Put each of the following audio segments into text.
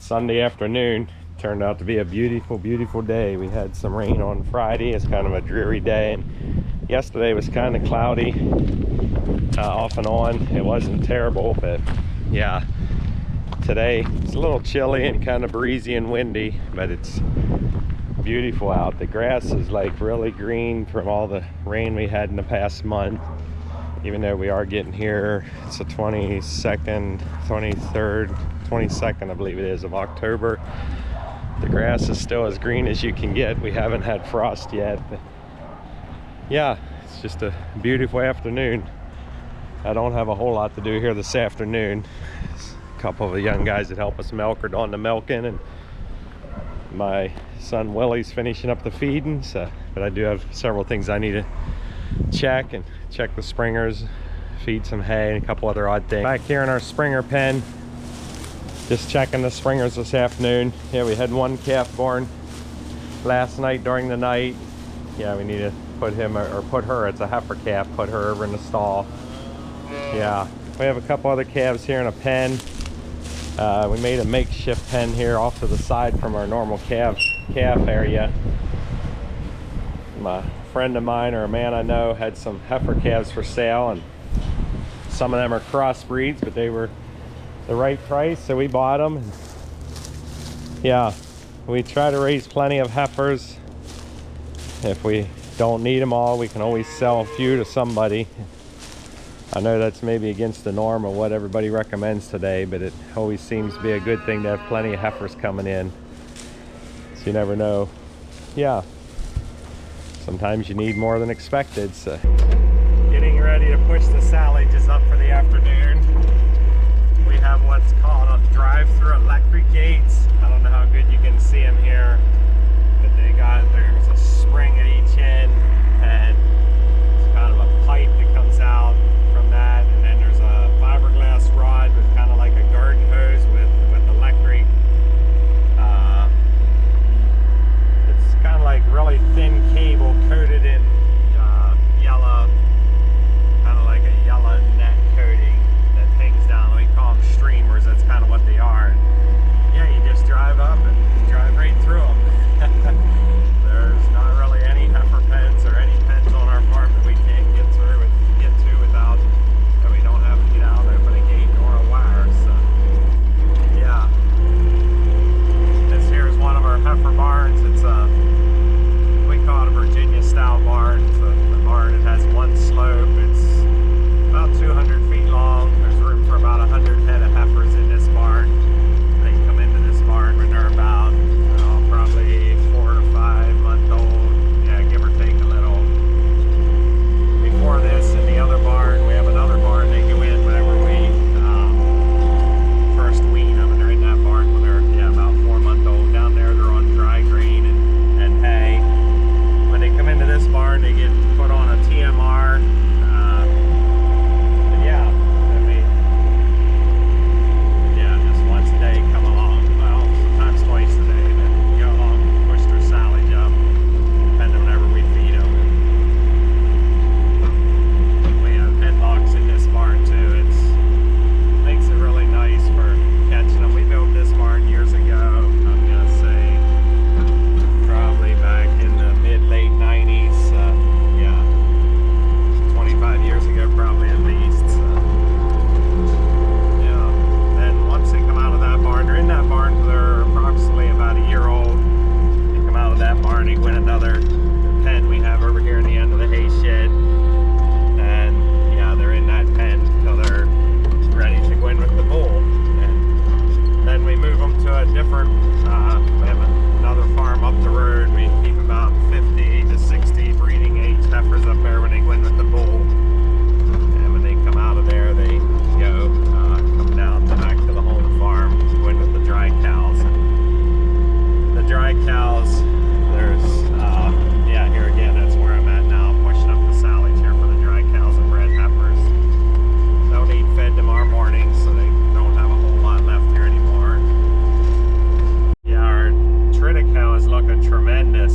Sunday afternoon. Turned out to be a beautiful, beautiful day. We had some rain on Friday. It's kind of a dreary day, and yesterday was kind of cloudy, off and on. It wasn't terrible, but yeah, today it's a little chilly and kind of breezy and windy, but it's beautiful out. The grass is like really green from all the rain we had in the past month. Even though we are getting here, it's the 22nd, 22nd, I believe it is, of October. The grass is still as green as you can get. We haven't had frost yet, but yeah, it's just a beautiful afternoon. I don't have a whole lot to do here this afternoon. A couple of the young guys that help us milk are on the milking, and my son Willie's finishing up the feeding. So, but I do have several things I need to check the springers, feed some hay, and a couple other odd things. Back here in our springer pen, just checking the springers this afternoon. Yeah, we had one calf born last night during the night. Yeah, we need to put him, or put her, it's a heifer calf, put her over in the stall. Yeah, we have a couple other calves here in a pen. We made a makeshift pen here off to the side from our normal calf area. My friend of mine, or a man I know, had some heifer calves for sale, and some of them are crossbreeds, but they were the right price, so we bought them. And yeah, we try to raise plenty of heifers. If we don't need them all, we can always sell a few to somebody. I know that's maybe against the norm of what everybody recommends today, but it always seems to be a good thing to have plenty of heifers coming in, so you never know. Yeah, sometimes you need more than expected. So getting ready to push the silages up for the afternoon. We have what's called a drive-through electric gates. I don't know how good you can see them here, but there's a spring at each end, and it's kind of a pipe that comes out from that, and then there's a fiberglass rod with kind of like a garden hose with electric. It's kind of like really thin cable coated in yellow, kind of like a yellow net coating that hangs down. We call them streamers. That's kind of what they are. And yeah, you just drive up and drive right through them. There's not really any heifer pens or any pens on our farm that we can't get to without that we don't have to get out and open a gate or a wire. So yeah, this here is one of our heifer barns. It's we call it a Virginia style barn. It's a barn that has one slope. It's about 200 feet long. There's room for about 100 head of heifers in this barn. They come into this barn when they're about probably 4 to 5 months old. Yeah, give or take a little. Before this, in the other barn, we have another barn. They go in whenever we first wean them, and they're in that barn when they're about 4 months old. Down there, they're on dry grain and hay. When they come into this barn, they get put on a TMR. Just once a day come along. Well, sometimes twice a day. But go along and push their silage up, depending on whenever we feed them. We have headlocks in this barn too. It makes it really nice for catching them. We built this barn years ago. I'm gonna say probably back in the mid-late 90s. 25 years ago, probably at least. So, yeah. Then once they come out of that barn, they're in that barn till they're approximately about a year old. They come out of that barn, they go in another pen we have over here in the end of the hay shed. And yeah, they're in that pen till they're ready to go in with the bull. And then we move them to a different, we have another farm up the road. We keep about 50 to 60 breeding age heifers up there when they go in with the bull. And when they come out of there, they go, come down back to the home farm, go in with the dry cows. And the dry cows, there's, yeah, here again, that's where I'm at now, pushing up the silage here for the dry cows and bred heifers. They'll need fed tomorrow morning, so they don't have a whole lot left here anymore. Yeah, our Triticale is looking tremendous.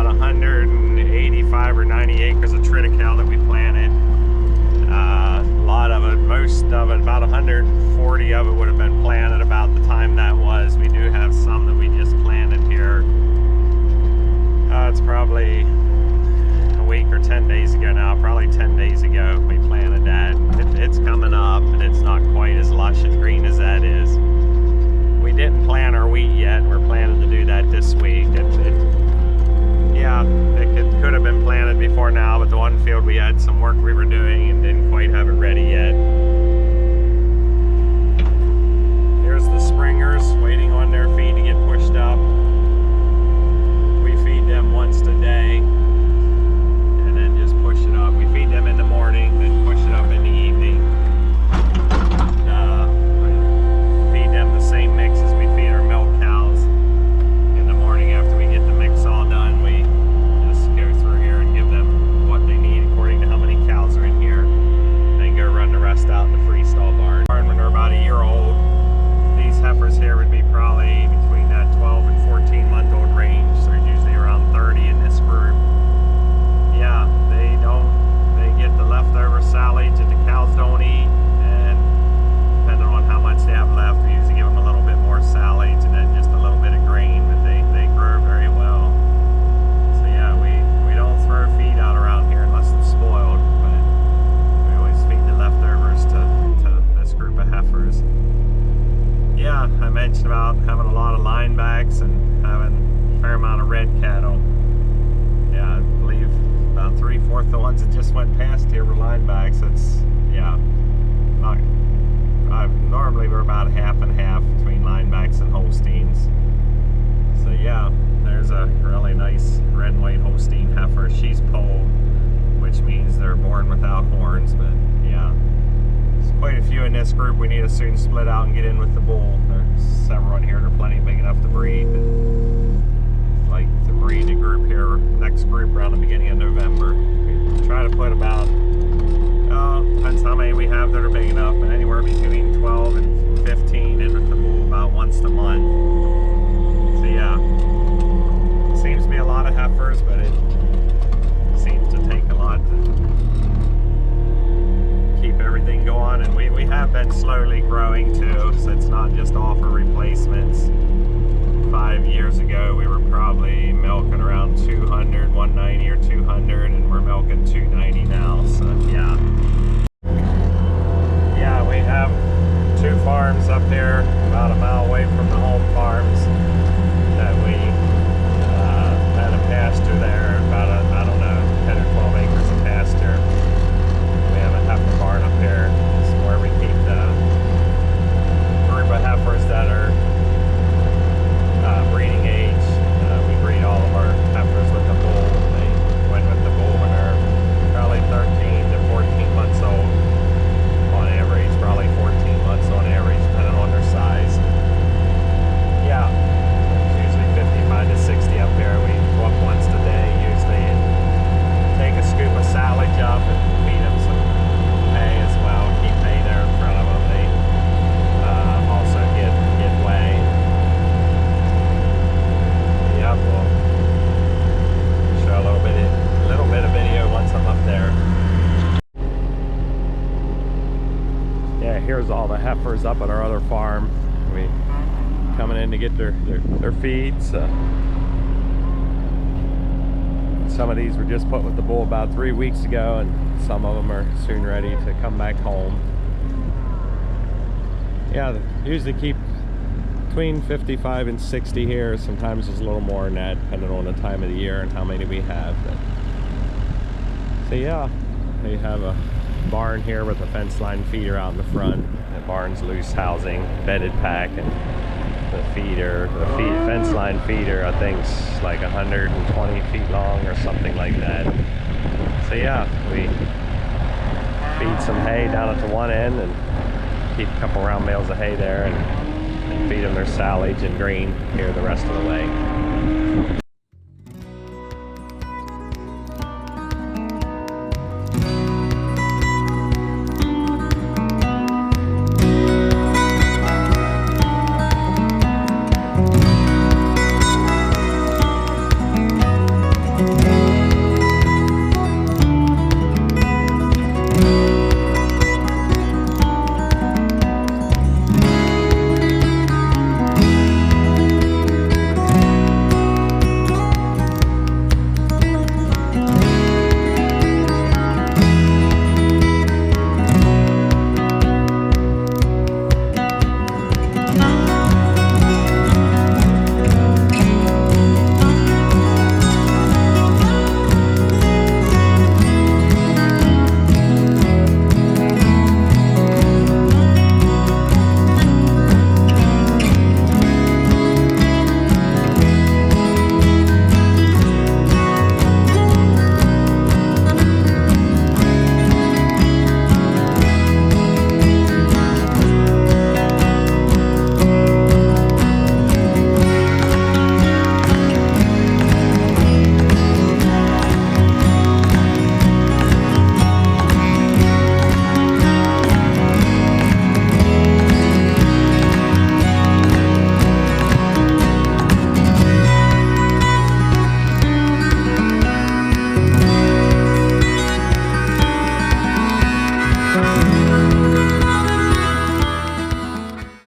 about 185 or 90 acres of triticale that we planted. A lot of it, most of it, about 140 of it would have been planted about the time that was. We do have some that we just planted here. It's probably a week or 10 days ago now, probably 10 days ago we planted that. It's coming up, and it's not quite as lush and green as that is. We didn't plant our wheat yet. We're planning to do that this week. It could have been planted before now, but the one field we had some work we were doing and didn't quite have it ready yet. Here's the springers waiting on their feed to get pushed up. We feed them once a day and then just push it up. We feed them in the morning, then push it up in the evening. Feed them the same mix as we feed our milk cows. In the morning after we get the mix all done, we just go through here and give them what they need according to how many cows are in here. Then go run the rest out in the freestall barn. When they're about a year old, these heifers here would be probably between that 12 and 14 month old range. So they're usually around 30 in this group. Yeah, they get the leftover silage that the cows don't eat, and depending on how much they have left, we usually give them a little bit more silage and then just a little bit of grain, but they grow very well. So yeah, we don't throw feed out around here unless it's spoiled, but we always feed the leftovers to this group of heifers. Yeah, I mentioned about having a lot of linebacks and having a fair amount of red cattle. Yeah, I believe about 3/4 of the ones that just went past here were linebacks. That's, yeah, normally we're about half and half between linebacks and Holsteins. So yeah, there's a really nice red and white Holstein heifer. She's polled, which means they're born without horns, but yeah. There's quite a few in this group. We need to soon split out and get in with the bull. There's several in here that are plenty big enough to breed. Like to breed the group here, next group around the beginning of November. We try to put about, depends how many we have that are big enough, but anywhere between 12 and 15 in with the bull about once a month. So yeah, seems to be a lot of heifers, but it seems to take a lot to keep everything going, and we have been slowly growing too, so it's not just all for replacements. 5 years ago we were probably milking around 200, 190 or 200, and we're milking 290 now. So yeah, we have 2 farms up here about a mile away from the home farms that we had a pasture there, about I don't know, 10 or 12 acres of pasture. We have a heifer barn up here. This is where we keep the group of heifers that are breeding age. We breed all of our heifers with the bull. They went with the bull when they're probably 13 to 14 months old on average, probably 14 months on average, depending on their size. Yeah, it's usually 55 to 60 up there. We go up once a day usually and take a scoop of silage up and feed them some hay as well. Keep hay there in front of them. They also get whey. Yep, we'll show a little bit of video once I'm up there. Yeah, here's all the heifers up at our other farm. We coming in to get their feeds. Some of these were just put with the bull about 3 weeks ago, and some of them are soon ready to come back home. Yeah, they usually keep between 55 and 60 here. Sometimes there's a little more than that, depending on the time of the year and how many we have. So yeah, we have a barn here with a fence line feeder out in the front. The barn's loose housing, bedded pack, and the fence line feeder, I think, is like 120 feet long or something like that. So yeah, we feed some hay down at the one end and keep a couple round bales of hay there, and feed them their silage and grain here the rest of the way.